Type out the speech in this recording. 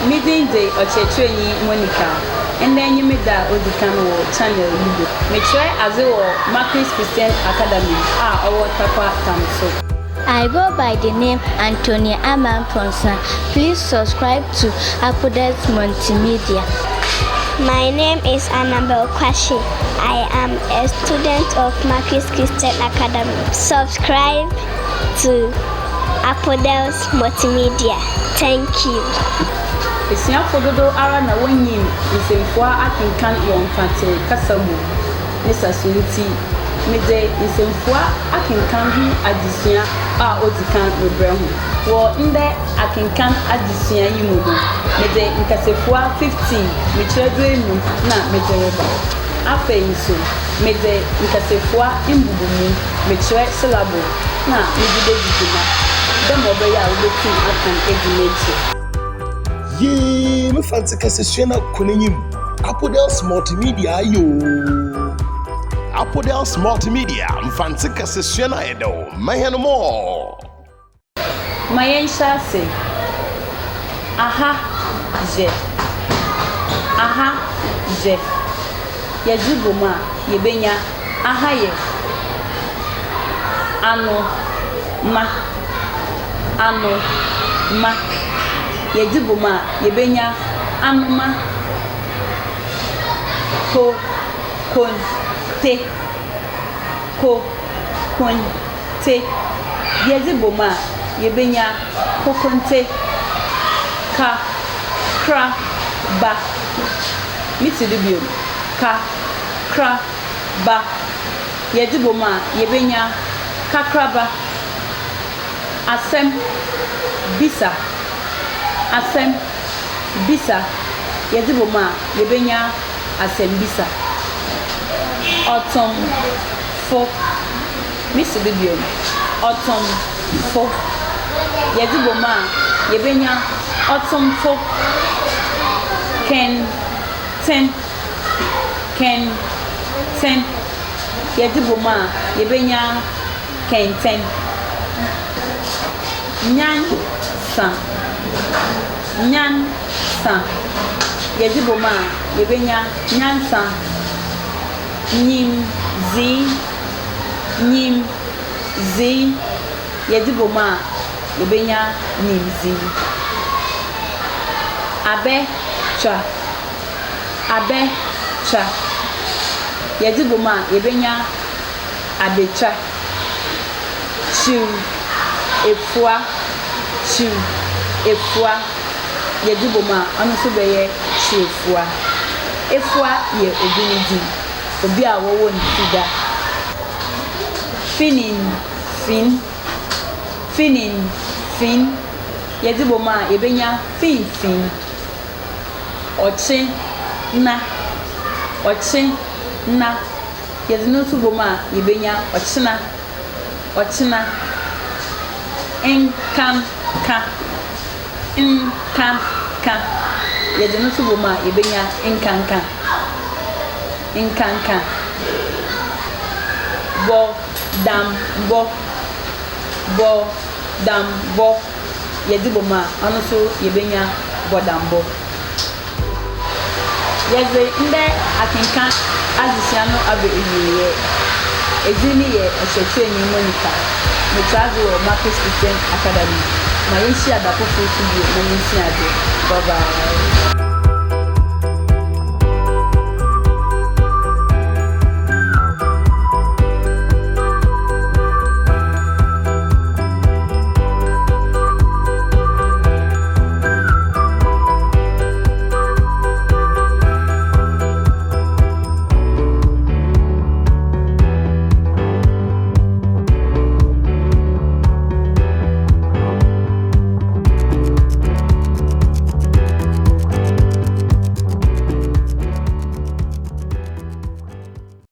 Meeting day Ochechweni Monica. And then you made that Odikano channel. Me try as a Machris Christian Academy. Our Tapa Tamso. I go by the name Antonia Aman Ponsa. Please subscribe to Apodes Multimedia. My name is Annabelle Kwashi. I am a student of Machris Christian Academy. Subscribe to Apodes Multimedia. Thank you. It's not for the ara na wonyim Nkasafua Akenkan FANTE kasamu Nisa Sunti Mede Nkasafua Akenkan hu adisua odikan rebrehun wo nde Akenkan adisua yimudu mede Nkasafua 15 mechredwenu na medereba afenso mede Nkasafua imbubumu mechre syllable na mejide dikuma demo be ya ubetin akan edimechi. Yee, me FANTE Nkasafua kunenyim. Apodes Multimedia yo. Apodes Multimedia, FANTE Nkasafua edo. Maheno mo. Mayensha se. Aha je. Aha je. Yezubuma yebenya aha ye. Ano ma Yedibuma yebenya anuma ko konte yedibuma yebenya kokonte ka kra ba mitidibio ka kra ba yedibuma yebenya kakraba asem bisa yediboma yebenya asem bisa otom fo misibibio otom fo yediboma yebenya otom fo ken ten yediboma yebenya ken ten nyan sa yediboma yebenya nyansa nyim zi yediboma yebenya nimzi abe cha yediboma yebenya abecha chu efua yediboma anusu beye chefua efua ye obinidi obi a wowo nfida fin yediboma yebenya fin ochi na yedinusu boma yebenya ochina Nkanka yedinusu boma yebenya nkanka bo dambo yediboma anusu yebenya bodambo yeze nde Akenkan azisiano abe eyiye ezini ye Ochechweni Monica Machris Machris Christian Academy. My issue at the studio, my issue. Bye bye.